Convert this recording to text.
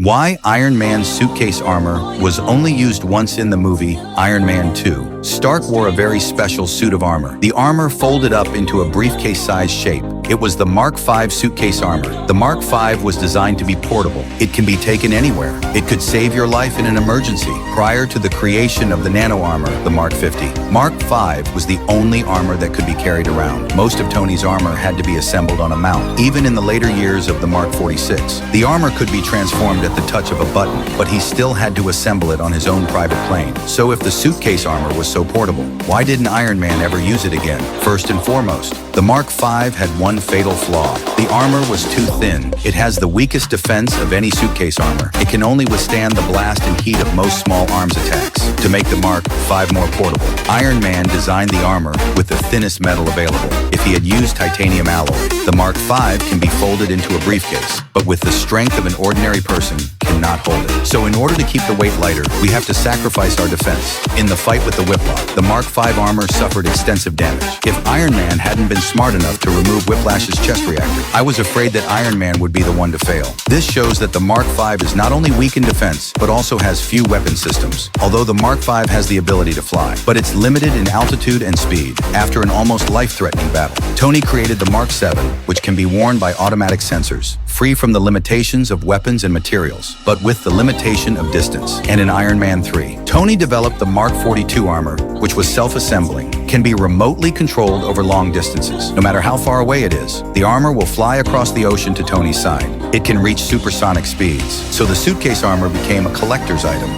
Why Iron Man's suitcase armor was only used once in the movie Iron Man 2. Stark wore a very special suit of armor. The armor folded up into a briefcase-sized shape. It was the Mark V suitcase armor. The Mark V was designed to be portable. It can be taken anywhere. It could save your life in an emergency. Prior to the creation of the nano armor, the Mark 50, Mark V was the only armor that could be carried around. Most of Tony's armor had to be assembled on a mount. Even in the later years of the Mark 46, the armor could be transformed at the touch of a button, but he still had to assemble it on his own private plane. So if the suitcase armor was so portable, why didn't Iron Man ever use it again? First and foremost, the Mark V had one fatal flaw. The armor was too thin. It has the weakest defense of any suitcase armor. It can only withstand the blast and heat of most small arms attacks. To make the Mark V more portable, Iron Man designed the armor with the thinnest metal available. If he had used titanium alloy, the Mark V can be folded into a briefcase, but with the strength of an ordinary person, cannot hold it. So in order to keep the weight lighter, we have to sacrifice our defense. In the fight with the Whiplash, the Mark V armor suffered extensive damage. If Iron Man hadn't been smart enough to remove Whiplash's chest reactor, I was afraid that Iron Man would be the one to fail. This shows that the Mark V is not only weak in defense, but also has few weapon systems. Although the Mark V has the ability to fly, but it's limited in altitude and speed. After an almost life-threatening battle, Tony created the Mark 7, which can be worn by automatic sensors, free from the limitations of weapons and materials, but with the limitation of distance. And in Iron Man 3, Tony developed the Mark 42 armor, which was self-assembling, can be remotely controlled over long distances. No matter how far away it is, the armor will fly across the ocean to Tony's side. It can reach supersonic speeds, so the suitcase armor became a collector's item.